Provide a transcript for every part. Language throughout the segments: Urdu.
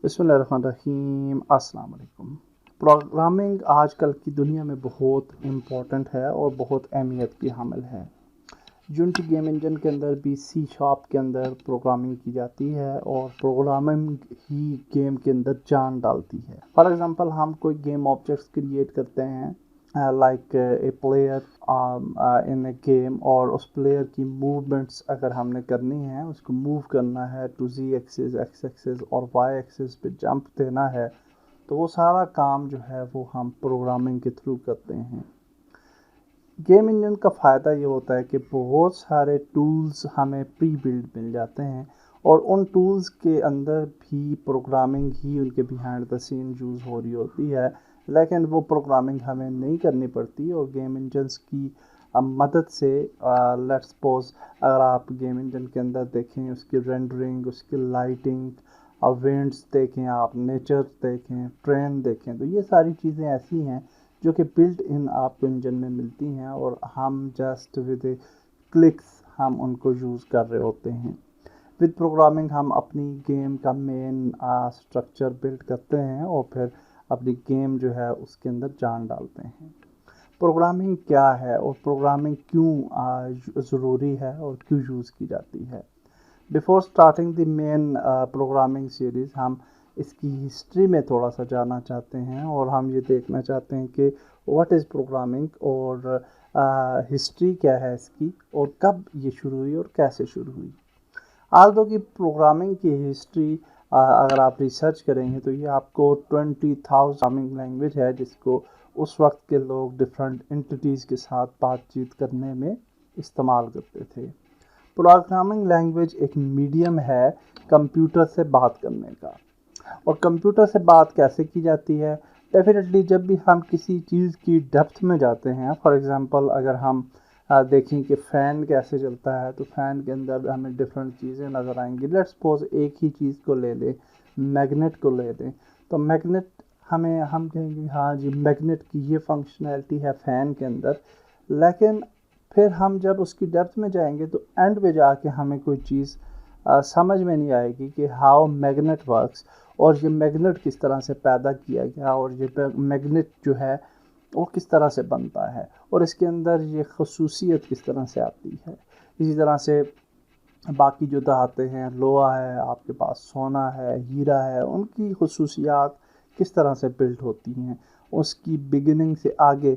بسم اللہ الرحمن الرحیم۔ السلام علیکم۔ پروگرامنگ آج کل کی دنیا میں بہت امپورٹنٹ ہے اور بہت اہمیت کی حامل ہے۔ یونٹی گیم انجن کے اندر بھی سی شارپ کے اندر پروگرامنگ کی جاتی ہے اور پروگرامنگ ہی گیم کے اندر جان ڈالتی ہے۔ فار ایگزامپل ہم کوئی گیم آبجیکٹس کریٹ کرتے ہیں like a player in a game, اور اس پلیئر کی موومنٹس اگر ہم نے کرنی ہے، اس کو موو کرنا ہے to Z axis, X axis اور وائی ایکسس پہ جمپ دینا ہے، تو وہ سارا کام جو ہے وہ ہم پروگرامنگ کے تھرو کرتے ہیں۔ گیم انجن کا فائدہ یہ ہوتا ہے کہ بہت سارے ٹولز ہمیں پری بلڈ مل جاتے ہیں، اور ان ٹولز کے اندر بھی پروگرامنگ ہی ان کے بیہائنڈ دا سین یوز ہو رہی ہوتی ہے، لیکن وہ پروگرامنگ ہمیں نہیں کرنی پڑتی۔ اور گیم انجنس کی مدد سے لیٹ سپوز اگر آپ گیم انجن کے اندر دیکھیں، اس کی رینڈرنگ، اس کی لائٹنگ، وینڈس دیکھیں، آپ نیچر دیکھیں، ٹرین دیکھیں، تو یہ ساری چیزیں ایسی ہیں جو کہ بلٹ ان آپ کو انجن میں ملتی ہیں، اور ہم جسٹ ود اے کلکس ہم ان کو یوز کر رہے ہوتے ہیں۔ ود پروگرامنگ ہم اپنی گیم کا مین اسٹرکچر بلڈ کرتے ہیں اور پھر اپنی گیم جو ہے اس کے اندر جان ڈالتے ہیں۔ پروگرامنگ کیا ہے اور پروگرامنگ کیوں ضروری ہے اور کیوں یوز کی جاتی ہے؟ Before starting the main programming series, ہم اس کی ہسٹری میں تھوڑا سا جاننا چاہتے ہیں، اور ہم یہ دیکھنا چاہتے ہیں کہ واٹ از پروگرامنگ، اور ہسٹری کیا ہے اس کی، اور کب یہ شروع ہوئی اور کیسے شروع ہوئی۔ آلدو کی پروگرامنگ کی ہسٹری اگر آپ ریسرچ کریں گے تو یہ آپ کو 20,000 پروگرامنگ لینگویج ہے جس کو اس وقت کے لوگ ڈفرینٹ انٹیٹیز کے ساتھ بات چیت کرنے میں استعمال کرتے تھے۔ پروگرامنگ لینگویج ایک میڈیم ہے کمپیوٹر سے بات کرنے کا، اور کمپیوٹر سے بات کیسے کی جاتی ہے؟ ڈیفینیٹلی جب بھی ہم کسی چیز کی ڈیپتھ میں جاتے ہیں، فار ایگزامپل اگر ہم دیکھیں کہ فین کیسے چلتا ہے، تو فین کے اندر ہمیں ڈفرینٹ چیزیں نظر آئیں گی۔ لیٹ سپوز ایک ہی چیز کو لے لیں، میگنیٹ کو لے لیں، تو میگنیٹ ہم کہیں گے ہاں جی میگنیٹ کی یہ فنکشنالٹی ہے فین کے اندر، لیکن پھر ہم جب اس کی ڈیپتھ میں جائیں گے تو اینڈ پہ جا کے ہمیں کوئی چیز سمجھ میں نہیں آئے گی کہ ہاؤ میگنیٹ ورکس، اور یہ میگنیٹ کس طرح سے پیدا کیا گیا، اور یہ میگنیٹ جو ہے وہ کس طرح سے بنتا ہے، اور اس کے اندر یہ خصوصیت کس طرح سے آتی ہے۔ اسی طرح سے باقی جو دھاتیں ہیں، لوہا ہے، آپ کے پاس سونا ہے، ہیرا ہے، ان کی خصوصیات کس طرح سے بلڈ ہوتی ہیں، اس کی بگننگ سے آگے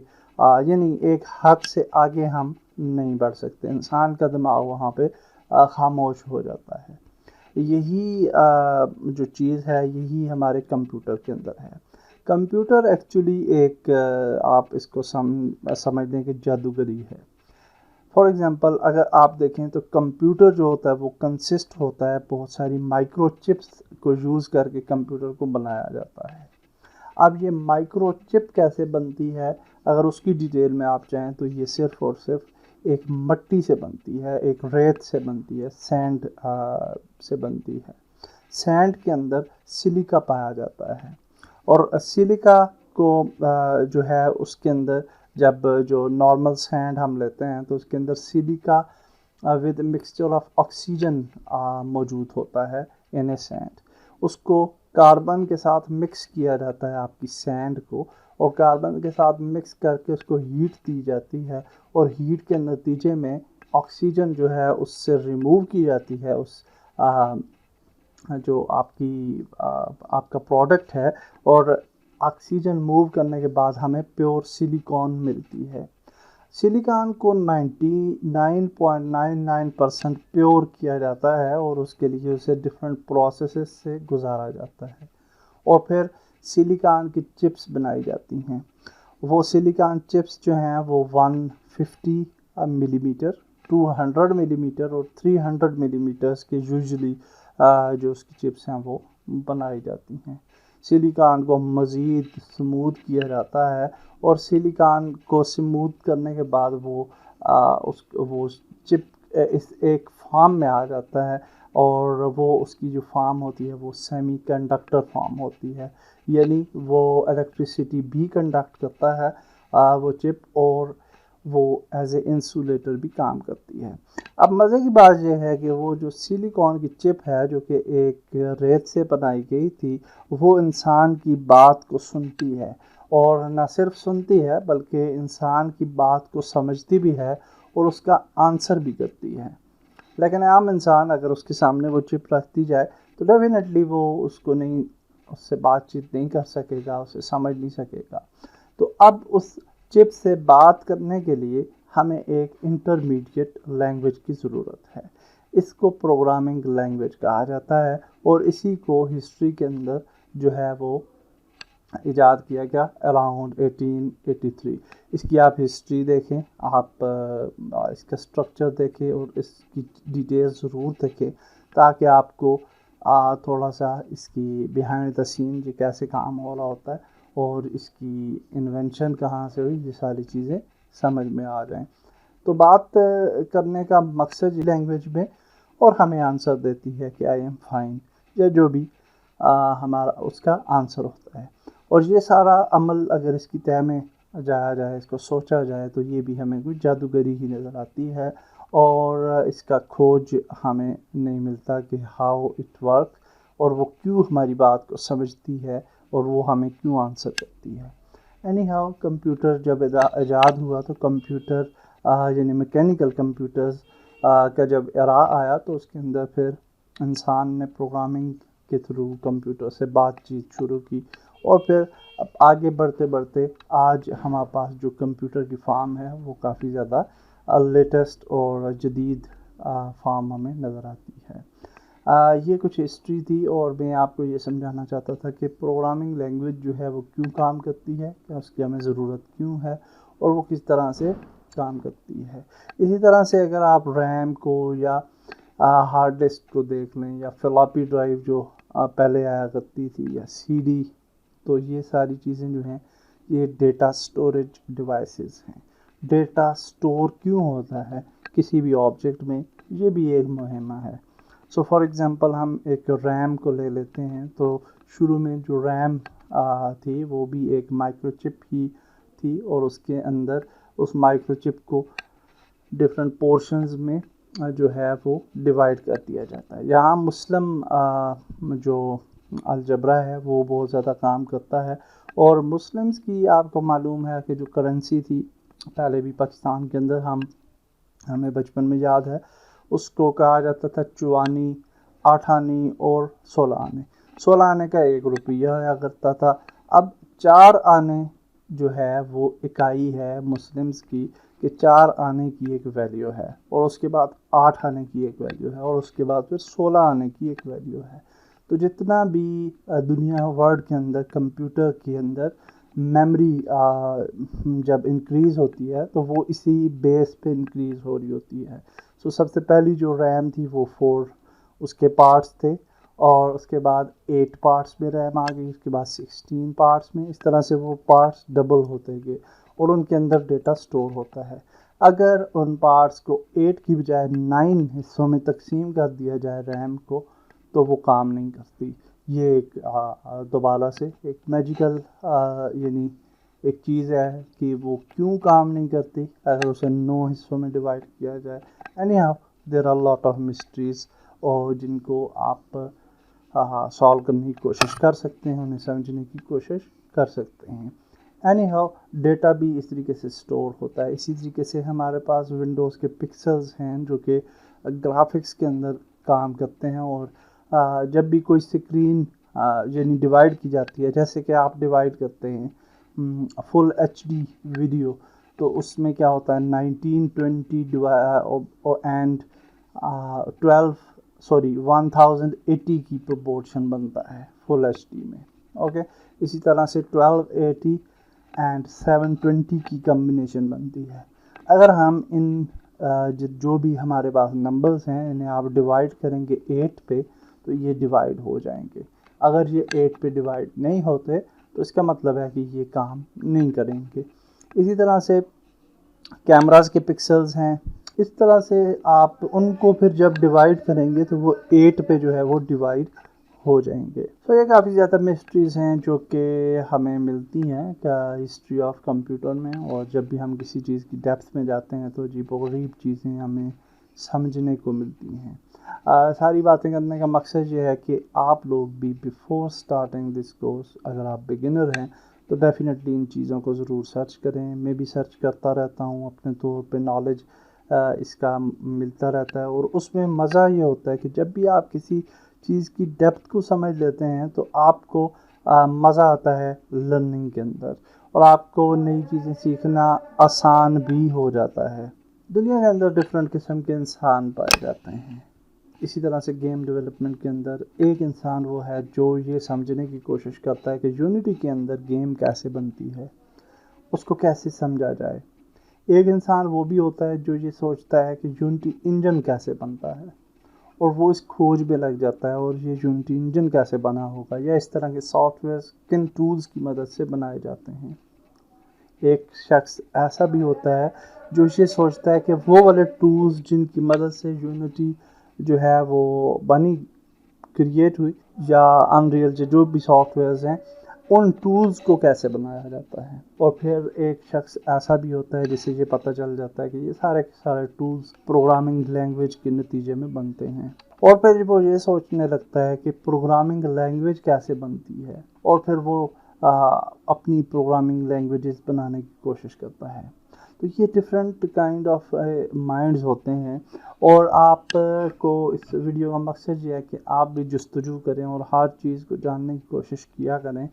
یعنی ایک حد سے آگے ہم نہیں بڑھ سکتے، انسان کا دماغ وہاں پہ خاموش ہو جاتا ہے۔ یہی جو چیز ہے یہی ہمارے کمپیوٹر کے اندر ہے۔ کمپیوٹر ایکچولی ایک آپ اس کو سمجھ لیں کہ جادوگری ہے۔ فار ایگزامپل اگر آپ دیکھیں تو کمپیوٹر جو ہوتا ہے وہ کنسسٹ ہوتا ہے بہت ساری مائکرو چپس کو یوز کر کے کمپیوٹر کو بنایا جاتا ہے۔ اب یہ مائکرو چپ کیسے بنتی ہے، اگر اس کی ڈیٹیل میں آپ چاہیں تو یہ صرف اور صرف ایک مٹی سے بنتی ہے، ایک ریت سے بنتی ہے، سینڈ سے بنتی ہے۔ سینڈ کے اندر سلیکا پایا جاتا ہے، اور سلیکا کو جو ہے اس کے اندر جب جو نارمل سینڈ ہم لیتے ہیں تو اس کے اندر silica with mixture of oxygen موجود ہوتا ہے ان اے سینڈ۔ اس کو کاربن کے ساتھ مکس کیا جاتا ہے آپ کی سینڈ کو، اور کاربن کے ساتھ مکس کر کے اس کو ہیٹ دی جاتی ہے، اور ہیٹ کے نتیجے میں آکسیجن جو ہے اس سے ریموو کی جاتی ہے، اس جو آپ کا پروڈکٹ ہے، اور آکسیجن موو کرنے کے بعد ہمیں پیور سلیکون ملتی ہے۔ سلیکان کو 99.99% پیور کیا جاتا ہے، اور اس کے لیے اسے ڈفرینٹ پروسیسز سے گزارا جاتا ہے، اور پھر سلیکان کی چپس بنائی جاتی ہیں۔ وہ سلیکان چپس جو ہیں وہ 150 ملی میٹر، 200 ملی میٹر اور 300 ملی میٹرز کے یوزلی جو اس کی چپس ہیں وہ بنائی جاتی ہیں۔ سلیکان کو مزید سموتھ کیا جاتا ہے، اور سلیکان کو سموتھ کرنے کے بعد وہ چپ ایک فارم میں آ جاتا ہے، اور وہ اس کی جو فارم ہوتی ہے وہ سیمی کنڈکٹر فارم ہوتی ہے، یعنی وہ الیکٹریسٹی بھی کنڈکٹ کرتا ہے وہ چپ، اور وہ ایز اے انسولیٹر بھی کام کرتی ہے۔ اب مزے کی بات یہ ہے کہ وہ جو سلیکون کی چپ ہے جو کہ ایک ریت سے بنائی گئی تھی، وہ انسان کی بات کو سنتی ہے، اور نہ صرف سنتی ہے بلکہ انسان کی بات کو سمجھتی بھی ہے اور اس کا آنسر بھی کرتی ہے۔ لیکن عام انسان اگر اس کے سامنے وہ چپ رکھتی جائے تو ڈیفینیٹلی وہ اس کو نہیں، اس سے بات چیت نہیں کر سکے گا، اسے سمجھ نہیں سکے گا۔ تو اب اس چپ سے بات کرنے کے لیے ہمیں ایک انٹرمیڈیٹ لینگویج کی ضرورت ہے۔ اس کو پروگرامنگ لینگویج کہا جاتا ہے، اور اسی کو ہسٹری کے اندر جو ہے وہ ایجاد کیا گیا اراؤنڈ 1883۔ اس کی آپ ہسٹری دیکھیں، آپ اس کا اسٹرکچر دیکھیں اور اس کی ڈیٹیلز ضرور دیکھیں، تاکہ آپ کو تھوڑا سا اس کی بیہائنڈ دا سین یہ کیسے کام ہو رہا ہوتا ہے اور اس کی انوینشن کہاں سے ہوئی، یہ ساری چیزیں سمجھ میں آ جائیں۔ تو بات کرنے کا مقصد یہ لینگویج میں، اور ہمیں آنسر دیتی ہے کہ آئی ایم فائن، یا جو بھی ہمارا اس کا آنسر ہوتا ہے۔ اور یہ سارا عمل اگر اس کی تہ میں جایا جائے، اس کو سوچا جائے، تو یہ بھی ہمیں کوئی جادوگری ہی نظر آتی ہے، اور اس کا کھوج ہمیں نہیں ملتا کہ ہاؤ اٹ ورک، اور وہ کیوں ہماری بات کو سمجھتی ہے اور وہ ہمیں کیوں آنسر کرتی ہے۔ اینی ہاؤ کمپیوٹر جب ایجاد ہوا تو کمپیوٹر یعنی میکینیکل کمپیوٹرز کا جب ایرا آیا تو اس کے اندر پھر انسان نے پروگرامنگ کے تھرو کمپیوٹر سے بات چیت شروع کی، اور پھر اب آگے بڑھتے بڑھتے آج ہمارے پاس جو کمپیوٹر کی فارم ہے وہ کافی زیادہ لیٹسٹ اور جدید فارم ہمیں نظر آتی ہے۔ یہ کچھ ہسٹری تھی، اور میں آپ کو یہ سمجھانا چاہتا تھا کہ پروگرامنگ لینگویج جو ہے وہ کیوں کام کرتی ہے، کہ اس کی ہمیں ضرورت کیوں ہے، اور وہ کس طرح سے کام کرتی ہے۔ اسی طرح سے اگر آپ ریم کو یا ہارڈ ڈسک کو دیکھ لیں، یا فلاپی ڈرائیو جو پہلے آیا کرتی تھی، یا سی ڈی، تو یہ ساری چیزیں جو ہیں یہ ڈیٹا سٹوریج ڈیوائسز ہیں۔ ڈیٹا سٹور کیوں ہوتا ہے کسی بھی آبجیکٹ میں، یہ بھی ایک مہمہ ہے۔ سو فار ایگزامپل ہم ایک ریم کو لے لیتے ہیں، تو شروع میں جو ریم تھی وہ بھی ایک مائکرو چپ ہی تھی، اور اس کے اندر اس مائکرو چپ کو ڈفرینٹ پورشنز میں جو ہے وہ ڈیوائڈ کر دیا جاتا ہے۔ یہاں مسلم جو الجبرا ہے وہ بہت زیادہ کام کرتا ہے، اور مسلمز کی آپ کو معلوم ہے کہ جو کرنسی تھی پہلے بھی پاکستان کے اندر، ہمیں بچپن میں یاد ہے، اس کو کہا جاتا تھا 4 آنے، 8 آنے اور 16 آنے۔ 16 آنے کا 1 روپیہ ہوا کرتا تھا۔ اب 4 آنے جو ہے وہ اکائی ہے مسلمز کی، کہ 4 آنے کی ایک ویلیو ہے، اور اس کے بعد 8 آنے کی ایک ویلیو ہے، اور اس کے بعد پھر 16 آنے کی ایک ویلیو ہے۔ تو جتنا بھی دنیا ورلڈ کے اندر کمپیوٹر کے اندر میموری جب انکریز ہوتی ہے تو وہ اسی بیس پہ انکریز ہو رہی ہوتی ہے۔ سو سب سے پہلی جو ریم تھی وہ 4 اس کے پارٹس تھے، اور اس کے بعد 8 پارٹس میں ریم آ گئی، اس کے بعد 16 پارٹس میں، اس طرح سے وہ پارٹس ڈبل ہوتے گئے، اور ان کے اندر ڈیٹا سٹور ہوتا ہے۔ اگر ان پارٹس کو 8 کی بجائے 9 حصوں میں تقسیم کر دیا جائے ریم کو، تو وہ کام نہیں کرتی۔ یہ ایک دوبارہ سے ایک میجیکل یعنی ایک چیز ہے کہ وہ کیوں کام نہیں کرتی اگر اسے 9 حصوں میں ڈیوائڈ کیا جائے۔ Anyhow there are lot of mysteries, اور جن کو آپ سالو کرنے کی کوشش کر سکتے ہیں، انہیں سمجھنے کی کوشش کر سکتے ہیں۔ اینی ہاؤ ڈیٹا بھی اس طریقے سے سٹور ہوتا ہے۔ اسی طریقے سے ہمارے پاس ونڈوز کے پکسلز ہیں جو کہ گرافکس کے اندر کام کرتے ہیں، اور جب بھی کوئی اسکرین یعنی ڈیوائڈ کی جاتی ہے، جیسے کہ آپ ڈیوائڈ کرتے ہیں فل ایچ ڈی ویڈیو، تو اس میں کیا ہوتا ہے 1920 اینڈ 1080 کی پروپورشن بنتا ہے فل ایچ ڈی میں، اوکے۔ اسی طرح سے 1280 اینڈ 720 کی کمبینیشن بنتی ہے۔ اگر ہم ان جو بھی ہمارے پاس نمبرز ہیں انہیں آپ ڈیوائڈ کریں گے 8 پہ، تو یہ ڈیوائڈ ہو جائیں گے۔ اگر یہ 8 پہ ڈیوائڈ نہیں ہوتے تو اس کا مطلب ہے کہ یہ کام نہیں کریں گے۔ اسی طرح سے کیمراز کے پکسلز ہیں، اس طرح سے آپ ان کو پھر جب ڈیوائڈ کریں گے تو وہ 8 پہ جو ہے وہ ڈیوائڈ ہو جائیں گے. تو یہ کافی زیادہ مسٹریز ہیں جو کہ ہمیں ملتی ہیں ہسٹری آف کمپیوٹر میں، اور جب بھی ہم کسی چیز کی ڈیپتھ میں جاتے ہیں تو عجیب و غریب چیزیں ہمیں سمجھنے کو ملتی ہیں. ساری باتیں کرنے کا مقصد یہ ہے کہ آپ لوگ بھی بیفور اسٹارٹنگ دس کورس، اگر آپ بگنر ہیں تو ڈیفینیٹلی ان چیزوں کو ضرور سرچ کریں. میں بھی سرچ کرتا رہتا ہوں، اپنے طور پہ نالج اس کا ملتا رہتا ہے، اور اس میں مزہ یہ ہوتا ہے کہ جب بھی آپ کسی چیز کی ڈیپتھ کو سمجھ لیتے ہیں تو آپ کو مزہ آتا ہے لرننگ کے اندر، اور آپ کو نئی چیزیں سیکھنا آسان بھی ہو جاتا ہے. دنیا کے اندر ڈفرینٹ قسم کے انسان پائے جاتے ہیں. اسی طرح سے گیم ڈیولپمنٹ کے اندر ایک انسان وہ ہے جو یہ سمجھنے کی کوشش کرتا ہے کہ یونٹی کے اندر گیم کیسے بنتی ہے، اس کو کیسے سمجھا جائے. ایک انسان وہ بھی ہوتا ہے جو یہ سوچتا ہے کہ یونٹی انجن کیسے بنتا ہے، اور وہ اس کھوج میں لگ جاتا ہے اور یہ یونٹی انجن کیسے بنا ہوگا، یا اس طرح کے سافٹ ویئر کن ٹولز کی مدد سے بنائے جاتے ہیں. ایک شخص ایسا بھی ہوتا ہے جو یہ سوچتا ہے کہ وہ والے ٹولز جن کی مدد سے یونٹی جو ہے وہ بنی، کریٹ ہوئی، یا انریل جو بھی سافٹ ویئرز ہیں، ان ٹولز کو کیسے بنایا جاتا ہے. اور پھر ایک شخص ایسا بھی ہوتا ہے جسے یہ پتہ چل جاتا ہے کہ یہ سارے کے سارے ٹولز پروگرامنگ لینگویج کے نتیجے میں بنتے ہیں. اور پھر وہ یہ سوچنے لگتا ہے کہ پروگرامنگ لینگویج کیسے بنتی ہے، اور پھر وہ اپنی پروگرامنگ لینگویجز بنانے کی کوشش کرتا ہے. تو یہ ڈفرینٹ کائنڈ آف مائنڈز ہوتے ہیں، اور آپ کو اس ویڈیو کا مقصد یہ ہے کہ آپ بھی جستجو کریں اور ہر چیز کو جاننے کی کوشش کیا کریں.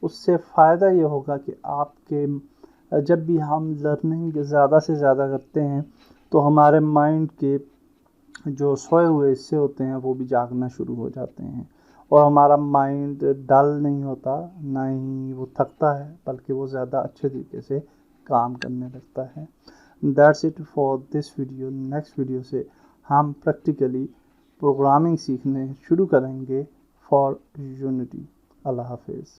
اس سے فائدہ یہ ہوگا کہ آپ کے جب بھی ہم لرننگ زیادہ سے زیادہ کرتے ہیں تو ہمارے مائنڈ کے جو سوئے ہوئے حصے ہوتے ہیں وہ بھی جاگنا شروع ہو جاتے ہیں، اور ہمارا مائنڈ ڈل نہیں ہوتا، نہ ہی وہ تھکتا ہے، بلکہ وہ زیادہ اچھے طریقے سے کام کرنے لگتا ہے. That's it for this video. Next video سے ہم پریکٹیکلی پروگرامنگ سیکھنے شروع کریں گے فار یونٹی. اللہ حافظ.